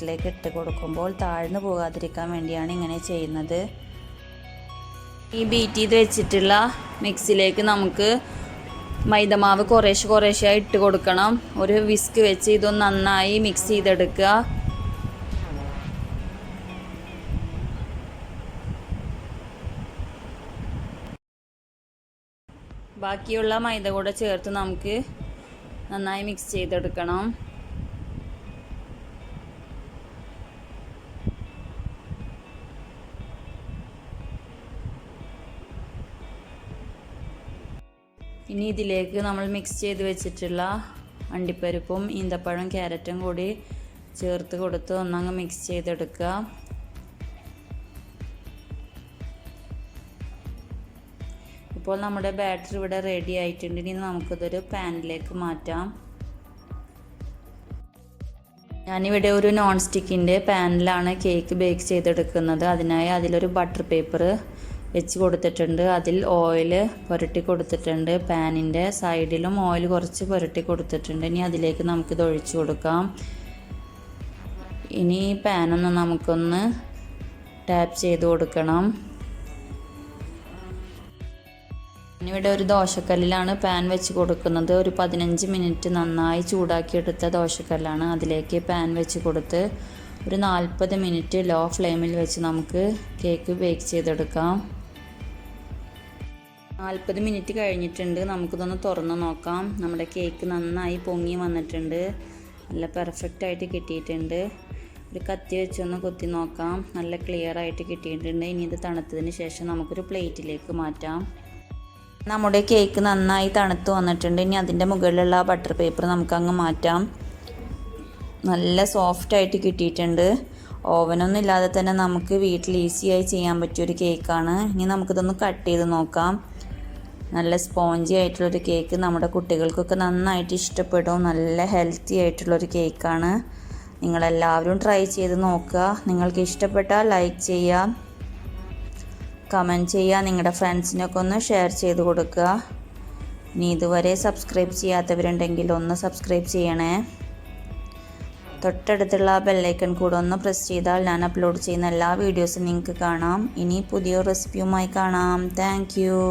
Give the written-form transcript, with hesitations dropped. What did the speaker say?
ിലേക്ക് ഇട്ട് കൊടുക്കുമ്പോൾ താഴ്ന്നു പോകാതിരിക്കാൻ വേണ്ടിയാണ് ഇങ്ങനെ ചെയ്യുന്നത്. ഈ ബീറ്റ് ചെയ്ത് വെച്ചിട്ടുള്ള മിക്സിലേക്ക് നമുക്ക് മൈദമാവ് കുറേശ്ശെ ഇട്ട് കൊടുക്കണം. ഒരു വിസ്ക് വെച്ച് ഇതൊന്ന് നന്നായി മിക്സ് ചെയ്തെടുക്കുക. ബാക്കിയുള്ള മൈദ കൂടെ ചേർത്ത് നമുക്ക് നന്നായി മിക്സ് ചെയ്തെടുക്കണം. ഇനി ഇതിലേക്ക് നമ്മൾ മിക്സ് ചെയ്ത് വെച്ചിട്ടുള്ള അണ്ടിപ്പരിപ്പും ഈന്തപ്പഴം ക്യാരറ്റും കൂടി ചേർത്ത് കൊടുത്ത് ഒന്നങ്ങ് മിക്സ് ചെയ്തെടുക്കുക. ഇപ്പോൾ നമ്മുടെ ബാറ്റർ ഇവിടെ റെഡി ആയിട്ടുണ്ട്. ഇനി നമുക്കിതൊരു പാനിലേക്ക് മാറ്റാം. ഞാനിവിടെ ഒരു നോൺ സ്റ്റിക്കിൻ്റെ പാനിലാണ് കേക്ക് ബേക്ക് ചെയ്തെടുക്കുന്നത്. അതിനായി അതിലൊരു ബട്ടർ പേപ്പർ വെച്ച് കൊടുത്തിട്ടുണ്ട്. അതിൽ ഓയിൽ പുരട്ടി കൊടുത്തിട്ടുണ്ട്. പാനിൻ്റെ സൈഡിലും ഓയിൽ കുറച്ച് പുരട്ടി കൊടുത്തിട്ടുണ്ട്. ഇനി അതിലേക്ക് നമുക്കിത് ഒഴിച്ചു കൊടുക്കാം. ഇനി ഈ പാനൊന്ന് നമുക്കൊന്ന് ടാപ്പ് ചെയ്ത് കൊടുക്കണം. ഇവിടെ ഒരു ദോശക്കല്ലിലാണ് പാൻ വെച്ച് കൊടുക്കുന്നത്. ഒരു 15 മിനിറ്റ് നന്നായി ചൂടാക്കിയെടുത്ത ദോശക്കല്ലാണ്. അതിലേക്ക് പാൻ വെച്ച് കൊടുത്ത് ഒരു 40 മിനിറ്റ് ലോ ഫ്ലെയിമിൽ വെച്ച് നമുക്ക് കേക്ക് ബേക്ക് ചെയ്തെടുക്കാം. 40 മിനിറ്റ് കഴിഞ്ഞിട്ടുണ്ട്. നമുക്കിതൊന്ന് തുറന്ന് നോക്കാം. നമ്മുടെ കേക്ക് നന്നായി പൊങ്ങി വന്നിട്ടുണ്ട്. നല്ല പെർഫെക്റ്റായിട്ട് കിട്ടിയിട്ടുണ്ട്. ഒരു കത്തി വെച്ചൊന്ന് കുത്തി നോക്കാം. നല്ല ക്ലിയർ ആയിട്ട് കിട്ടിയിട്ടുണ്ട്. ഇനി ഇത് തണുത്തതിന് ശേഷം നമുക്കൊരു പ്ലേറ്റിലേക്ക് മാറ്റാം. നമ്മുടെ കേക്ക് നന്നായി തണുത്ത് വന്നിട്ടുണ്ട്. ഇനി അതിൻ്റെ മുകളിലുള്ള ബട്ടർ പേപ്പർ നമുക്കങ്ങ് മാറ്റാം. നല്ല സോഫ്റ്റായിട്ട് കിട്ടിയിട്ടുണ്ട്. ഓവനൊന്നും ഇല്ലാതെ തന്നെ നമുക്ക് വീട്ടിൽ ഈസിയായി ചെയ്യാൻ പറ്റിയൊരു കേക്കാണ്. ഇനി നമുക്കിതൊന്ന് കട്ട് ചെയ്ത് നോക്കാം. നല്ല സ്പോഞ്ചി ആയിട്ടുള്ളൊരു കേക്ക് നമ്മുടെ കുട്ടികൾക്കൊക്കെ നന്നായിട്ട് ഇഷ്ടപ്പെടും. നല്ല ഹെൽത്തി ആയിട്ടുള്ളൊരു കേക്കാണ്. നിങ്ങളെല്ലാവരും ട്രൈ ചെയ്ത് നോക്കുക. നിങ്ങൾക്ക് ഇഷ്ടപ്പെട്ടാൽ ലൈക്ക് ചെയ്യുക, കമൻറ്റ് ചെയ്യുക, നിങ്ങളുടെ ഫ്രണ്ട്സിനൊക്കെ ഒന്ന് ഷെയർ ചെയ്ത് കൊടുക്കുക. ഇനി ഇതുവരെ സബ്സ്ക്രൈബ് ചെയ്യാത്തവരുണ്ടെങ്കിൽ ഒന്ന് സബ്സ്ക്രൈബ് ചെയ്യണേ. തൊട്ടടുത്തുള്ള ബെല്ലൈക്കൺ കൂടെ ഒന്ന് പ്രസ് ചെയ്താൽ ഞാൻ അപ്ലോഡ് ചെയ്യുന്ന എല്ലാ വീഡിയോസും നിങ്ങൾക്ക് കാണാം. ഇനി പുതിയ റെസിപ്പിയുമായി കാണാം. Thank you.